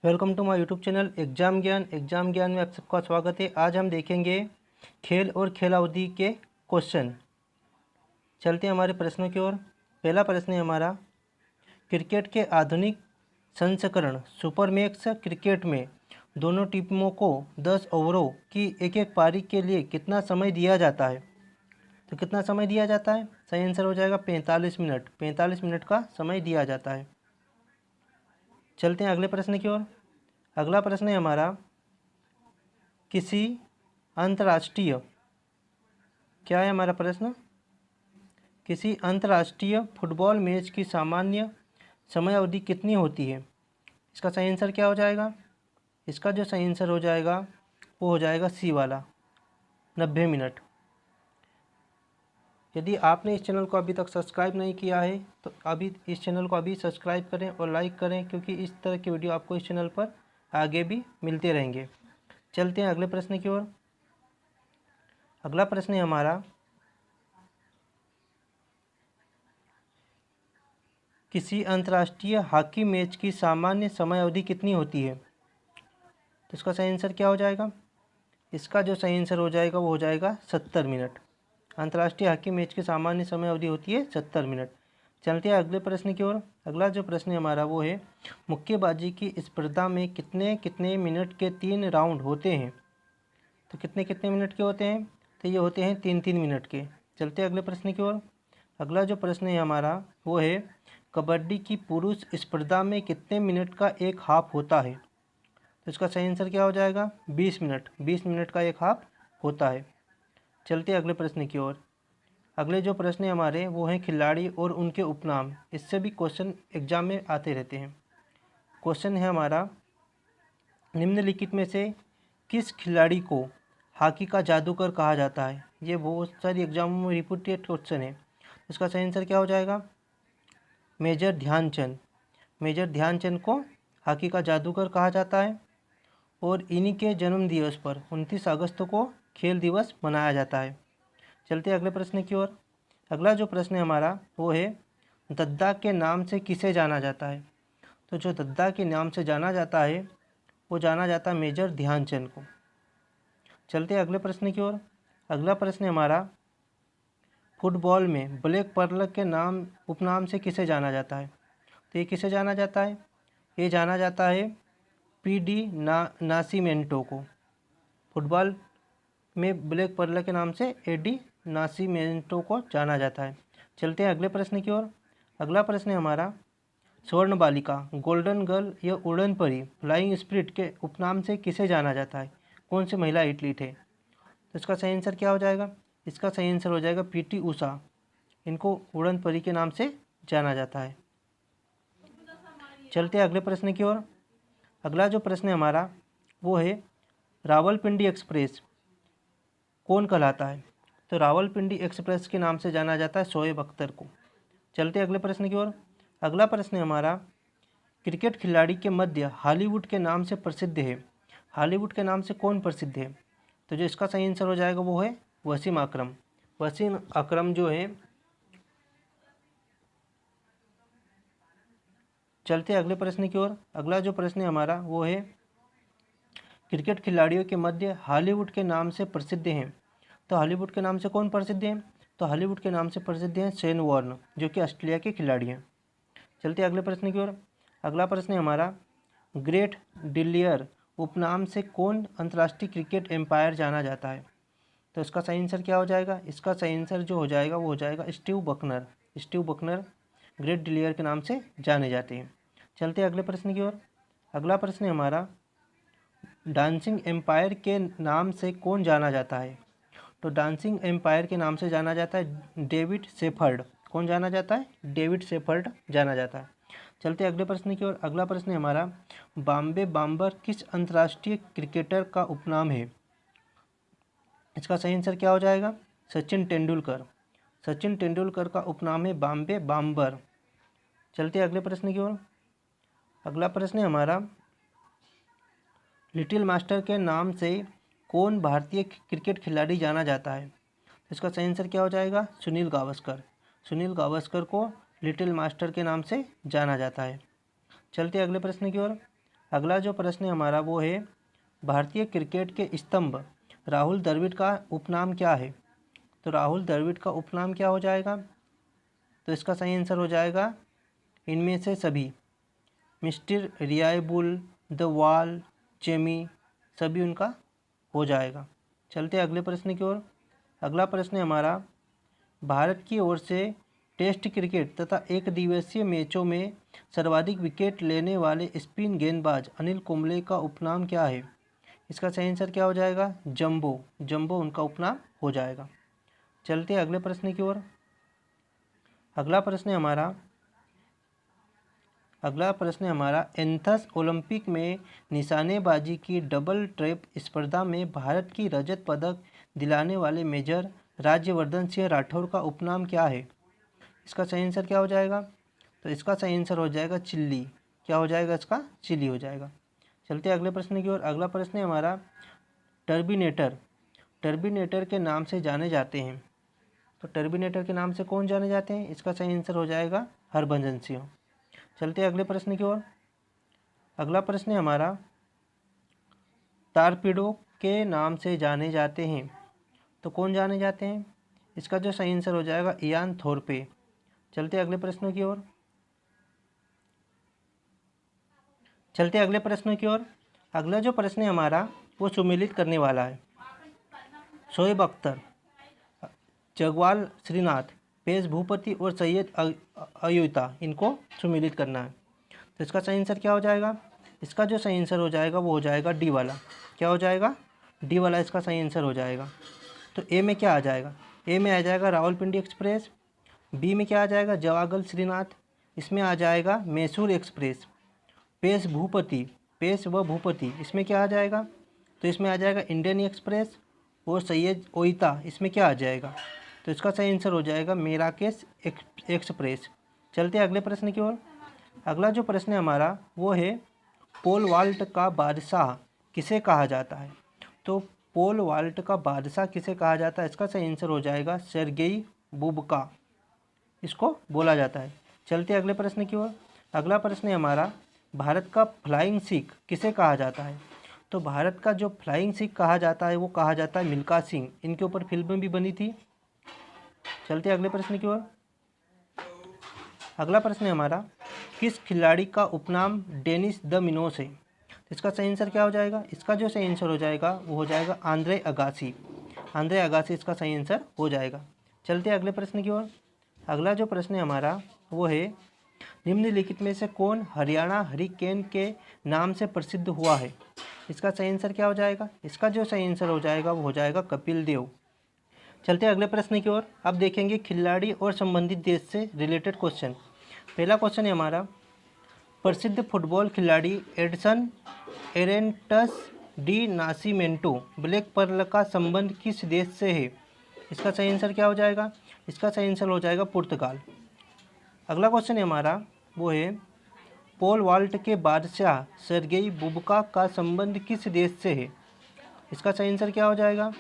Welcome to my YouTube channel exam Gyan में आप सबका स्वागत है। आज हम देखेंगे खेल और खेल अवधि के क्वेश्चन। चलते हैं हमारे प्रश्नों की ओर। पहला प्रश्न है हमारा, क्रिकेट के आधुनिक संस्करण सुपरमैक्स क्रिकेट में दोनों टीमों को 10 ओवरों की एक एक पारी के लिए कितना समय दिया जाता है? तो कितना समय दिया जाता है? सही आंसर हो जाएगा 45 मिनट। 45 मिनट का समय दिया जाता है। चलते हैं अगले प्रश्न की ओर। अगला प्रश्न है हमारा, किसी अंतर्राष्ट्रीय, क्या है हमारा प्रश्न? किसी अंतर्राष्ट्रीय फुटबॉल मैच की सामान्य समय अवधि कितनी होती है? इसका सही आंसर क्या हो जाएगा? इसका जो सही आंसर हो जाएगा वो हो जाएगा सी वाला, 90 मिनट। यदि आपने इस चैनल को अभी तक सब्सक्राइब नहीं किया है तो अभी इस चैनल को अभी सब्सक्राइब करें और लाइक करें, क्योंकि इस तरह के वीडियो आपको इस चैनल पर आगे भी मिलते रहेंगे। चलते हैं अगले प्रश्न की ओर। अगला प्रश्न है हमारा, किसी अंतर्राष्ट्रीय हॉकी मैच की सामान्य समय अवधि कितनी होती है? तो इसका सही आंसर क्या हो जाएगा? इसका जो सही आंसर हो जाएगा वो हो जाएगा 70 मिनट। अंतर्राष्ट्रीय हॉकी मैच की सामान्य समय अवधि होती है 70 मिनट। चलते हैं अगले प्रश्न की ओर। अगला जो प्रश्न है हमारा वो है, मुक्केबाजी की स्पर्धा में कितने कितने मिनट के 3 राउंड होते हैं? तो कितने कितने मिनट के होते हैं? तो ये होते हैं 3-3 मिनट के। चलते हैं अगले प्रश्न की ओर। अगला जो प्रश्न है हमारा वो है, कबड्डी की पुरुष स्पर्धा में कितने मिनट का एक हाफ होता है? तो इसका सही आंसर क्या हो जाएगा? 20 मिनट। 20 मिनट का एक हाफ होता है। चलते हैं अगले प्रश्न की ओर। अगले जो प्रश्न है हमारे वो हैं खिलाड़ी और उनके उपनाम। इससे भी क्वेश्चन एग्जाम में आते रहते हैं। क्वेश्चन है हमारा, निम्नलिखित में से किस खिलाड़ी को हॉकी का जादूगर कहा जाता है? ये बहुत सारी एग्जामों में रिपीटेड क्वेश्चन है। इसका सही आंसर क्या हो जाएगा? मेजर ध्यानचंद। मेजर ध्यानचंद को हॉकी का जादूगर कहा जाता है और इन्हीं के जन्म दिवस पर 29 अगस्त को खेल दिवस मनाया जाता है। चलते हैं अगले प्रश्न की ओर। अगला जो प्रश्न है हमारा वो है, दद्दा के नाम से किसे जाना जाता है? तो जो दद्दा के नाम से जाना जाता है वो जाना जाता है मेजर ध्यानचंद को। चलते हैं अगले प्रश्न की ओर। अगला प्रश्न है हमारा, फुटबॉल में ब्लैक पर्ल के नाम उपनाम से किसे जाना जाता है? तो ये किसे जाना जाता है? ये जाना जाता है पीडी नासिमेंटो को। फुटबॉल में ब्लैक पर्ल के नाम से एडी नासिमेंटो को जाना जाता है। चलते हैं अगले प्रश्न की ओर। अगला प्रश्न है हमारा, स्वर्ण बालिका, गोल्डन गर्ल या उड़न परी, फ्लाइंग स्पिरिट के उपनाम से किसे जाना जाता है? कौन सी महिला एथलीट है? तो इसका सही आंसर क्या हो जाएगा? इसका सही आंसर हो जाएगा पीटी उषा। इनको उड़न परी के नाम से जाना जाता है। चलते हैं अगले प्रश्न की ओर। अगला जो प्रश्न है हमारा वो है, रावलपिंडी एक्सप्रेस कौन कहलाता है? तो रावलपिंडी एक्सप्रेस के नाम से जाना जाता है शोएब अख्तर को। चलते हैं अगले प्रश्न की ओर। अगला प्रश्न है हमारा, क्रिकेट खिलाड़ी के मध्य हॉलीवुड के नाम से प्रसिद्ध है। हॉलीवुड के नाम से कौन प्रसिद्ध है? तो जो इसका सही आंसर हो जाएगा वो है वसीम अकरम। वसीम अकरम जो है। चलते हैं अगले प्रश्न की ओर। अगला जो प्रश्न है हमारा वो है, क्रिकेट खिलाड़ियों के मध्य हॉलीवुड के नाम से प्रसिद्ध हैं। तो हॉलीवुड के नाम से कौन प्रसिद्ध हैं? तो हॉलीवुड के नाम से प्रसिद्ध हैं शेन वॉर्न, जो कि ऑस्ट्रेलिया के खिलाड़ी हैं। चलते हैं अगले प्रश्न की ओर। अगला प्रश्न है हमारा, ग्रेट डिलियर उपनाम से कौन अंतर्राष्ट्रीय क्रिकेट एम्पायर जाना जाता है? तो इसका सही आंसर क्या हो जाएगा? इसका सही आंसर जो हो जाएगा वो हो जाएगा Steve Bucknor. Steve Bucknor great delayer के नाम से जाने जाते हैं। चलते हैं अगले प्रश्न की ओर। अगला प्रश्न है हमारा, डांसिंग एम्पायर के नाम से कौन जाना जाता है? तो डांसिंग एम्पायर के नाम से जाना जाता है डेविड शेफर्ड। कौन जाना जाता है? डेविड शेफर्ड जाना जाता है। चलते हैं अगले प्रश्न की ओर। अगला प्रश्न है हमारा, बॉम्बे बॉम्बर किस अंतर्राष्ट्रीय क्रिकेटर का उपनाम है? इसका सही आंसर क्या हो जाएगा? सचिन तेंदुलकर। सचिन तेंदुलकर का उपनाम है बॉम्बे बॉम्बर। चलते हैं अगले प्रश्न की ओर। अगला प्रश्न है हमारा, लिटिल मास्टर के नाम से कौन भारतीय क्रिकेट खिलाड़ी जाना जाता है? इसका सही आंसर क्या हो जाएगा? सुनील गावस्कर। सुनील गावस्कर को लिटिल मास्टर के नाम से जाना जाता है। चलते हैं अगले प्रश्न की ओर। अगला जो प्रश्न है हमारा वो है भारतीय क्रिकेट के स्तंभ राहुल द्रविड़ का उपनाम क्या है। तो राहुल द्रविड़ का उपनाम क्या हो जाएगा। तो इसका सही आंसर हो जाएगा इनमें से सभी। Mister reliable, the wall, Jamie, सभी उनका हो जाएगा। चलते अगले प्रश्न की ओर। अगला प्रश्न है हमारा भारत की ओर से टेस्ट क्रिकेट तथा एक दिवसीय मैचों में सर्वाधिक विकेट लेने वाले स्पिन गेंदबाज अनिल कुंबले का उपनाम क्या है। इसका सही आंसर क्या हो जाएगा। जंबो, जंबो उनका उपनाम हो जाएगा। चलते अगले प्रश्न की ओर। अगला प्रश्न है हमारा एथेंस ओलंपिक में निशानेबाजी की डबल ट्रैप स्पर्धा में भारत की रजत पदक दिलाने वाले मेजर राज्यवर्धन सिंह राठौर का उपनाम क्या है। इसका सही आंसर क्या हो जाएगा। तो इसका सही आंसर हो जाएगा चिल्ली। क्या हो जाएगा इसका, चिल्ली हो जाएगा। चलते अगले प्रश्न की ओर। अगला प्रश्न है हमारा टर्बिनेटर, टर्बिनेटर के नाम से जाने जाते हैं। तो टर्बिनेटर के नाम से कौन जाने जाते हैं। इसका सही आंसर हो जाएगा हरभजन सिंह। चलते अगले प्रश्न की ओर। अगला प्रश्न है हमारा टारपीडो के नाम से जाने जाते हैं। तो कौन जाने जाते हैं। इसका जो सही आंसर हो जाएगा इयान थोरपे। चलते अगले प्रश्न की ओर। अगला जो प्रश्न है हमारा वो सुमेलित करने वाला है। शोएब अख्तर, जगवाल श्रीनाथ, पेश भूपति और सैयद अयूता, इनको सुमेलित करना है। तो इसका सही आंसर क्या हो जाएगा। इसका जो सही आंसर हो जाएगा वो हो जाएगा डी वाला। क्या हो जाएगा, डी वाला इसका सही आंसर हो जाएगा। तो ए में क्या आ जाएगा। ए में आ जाएगा रावलपिंडी एक्सप्रेस। बी में क्या आ जाएगा जवागल श्रीनाथ। इसमें आ जाएगा मैसूर एक्सप्रेस। पेश भूपति, पेश व भूपति, इसमें क्या आ जाएगा। तो इसमें आ जाएगा इंडियन एक्सप्रेस। और सैयद ओइता, इसमें क्या आ जाएगा। तो इसका सही आंसर हो जाएगा मेराकेश एक्सप्रेस। चलते अगले प्रश्न की ओर। अगला जो प्रश्न है हमारा वो है पोल वाल्ट का बादशाह किसे कहा जाता है। तो पोल वाल्ट का बादशाह किसे कहा जाता है। इसका सही आंसर हो जाएगा सेर्गेई बुबका, इसको बोला जाता है। चलते अगले प्रश्न की ओर। अगला प्रश्न है हमारा भारत का फ्लाइंग सिख किसे कहा जाता है। तो भारत का जो फ्लाइंग सिख कहा जाता है वो कहा जाता है मिल्खा सिंह। इनके ऊपर फिल्म भी बनी थी। चलते अगले प्रश्न की ओर। अगला प्रश्न है हमारा किस खिलाड़ी का उपनाम डेनिस द मिनोस है। इसका सही आंसर क्या हो जाएगा। इसका जो सही आंसर हो जाएगा वो हो जाएगा आंद्रे अगासी। आंद्रे अगासी इसका सही आंसर हो जाएगा। चलते अगले प्रश्न की ओर। अगला जो प्रश्न है हमारा वो है निम्नलिखित में से कौन हरियाणा हरिकेन के नाम से प्रसिद्ध हुआ है। इसका सही आंसर क्या हो जाएगा। इसका जो सही आंसर हो जाएगा वो हो जाएगा कपिल देव। चलते अगले प्रश्न की ओर। अब देखेंगे खिलाड़ी और संबंधित देश से रिलेटेड क्वेश्चन। पहला क्वेश्चन है हमारा प्रसिद्ध फुटबॉल खिलाड़ी Edson Arantes do Nascimento black pearl का संबंध किस देश से है। इसका सही आंसर क्या हो जाएगा। इसका सही आंसर हो जाएगा पुर्तगाल। अगला क्वेश्चन है हमारा वो है पोल वाल्ट के बादशाह सेर्गेई बुबका का संबंध किस देश से है। इसका सही आंसर क्या हो जाएगा।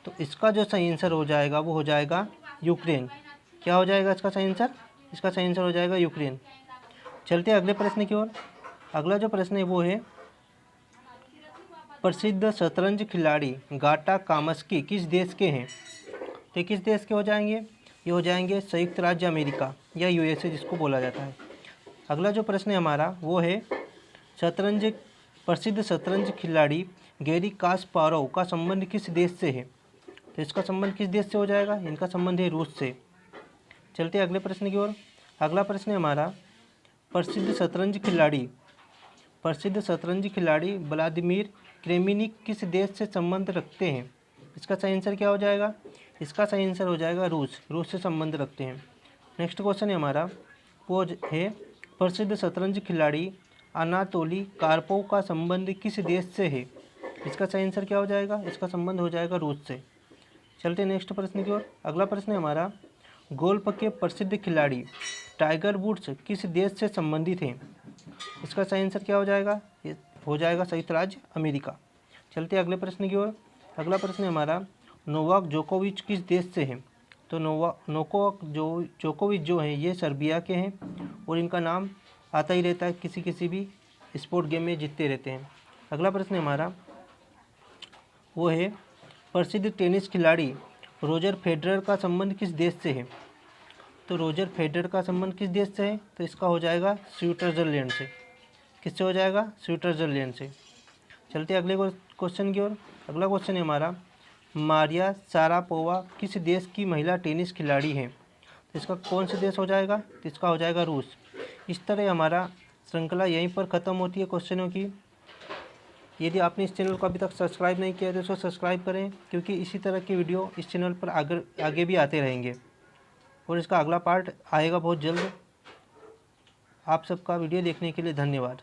तो इसका जो सही आंसर हो जाएगा वो हो जाएगा यूक्रेन। क्या हो जाएगा इसका सही आंसर। इसका सही आंसर हो जाएगा यूक्रेन। चलते अगले प्रश्न की ओर। अगला जो प्रश्न है वो है प्रसिद्ध शतरंज खिलाड़ी गाटा कामस्की किस देश के हैं। तो किस देश के हो जाएंगे। ये हो जाएंगे संयुक्त राज्य अमेरिका या यूएसए जिसको बोला जाता है। अगला जो प्रश्न है हमारा वो है प्रसिद्ध शतरंज खिलाड़ी गैरी कास्पारोव का संबंध किस देश से है। तो इसका संबंध किस देश से हो जाएगा। इनका संबंध है रूस से। चलते अगले प्रश्न की ओर। अगला प्रश्न है हमारा प्रसिद्ध शतरंज खिलाड़ी व्लादिमीर क्रेमिनिक किस देश से संबंध रखते हैं। इसका सही आंसर क्या हो जाएगा। इसका सही आंसर हो जाएगा रूस से संबंध रखते हैं। नेक्स्ट क्वेश्चन है हमारा वो है प्रसिद्ध शतरंज खिलाड़ी अनातोली कार्पोव का संबंध किस देश से है। इसका सही आंसर क्या हो जाएगा। इसका संबंध हो जाएगा रूस से। चलते नेक्स्ट प्रश्न की ओर। अगला प्रश्न है हमारा गोल्फ के प्रसिद्ध खिलाड़ी टाइगर वुड्स किस देश से संबंधित हैं। इसका सही आंसर क्या हो जाएगा। ये हो जाएगा संयुक्त राज्य अमेरिका। चलते अगले प्रश्न की ओर। अगला प्रश्न है हमारा नोवाक जोकोविच किस देश से हैं। तो जोकोविच जो हैं ये सर्बिया के हैं और इनका नाम आता ही रहता है, किसी किसी भी स्पोर्ट गेम में जीतते रहते हैं। अगला प्रश्न हमारा वो है, प्रसिद्ध टेनिस खिलाड़ी रोजर फेडरर का संबंध किस देश से है? तो रोजर फेडरर का संबंध किस देश से है? तो इसका हो जाएगा स्विट्ज़रलैंड से। किससे हो जाएगा? स्विट्ज़रलैंड से। चलते अगले क्वेश्चन की ओर। अगला क्वेश्चन है हमारा, मारिया शारापोवा किस देश की महिला टेनिस खिलाड़ी है? तो इसका कौन से देश हो जाएगा? तो इसका हो जाएगा रूस। इस तरह हमारा श्रृंखला यहीं पर ख़त्म होती है क्वेश्चनों की। यदि आपने इस चैनल को अभी तक सब्सक्राइब नहीं किया तो इसको सब्सक्राइब करें, क्योंकि इसी तरह की वीडियो इस चैनल पर आगे भी आते रहेंगे और इसका अगला पार्ट आएगा बहुत जल्द। आप सबका वीडियो देखने के लिए धन्यवाद।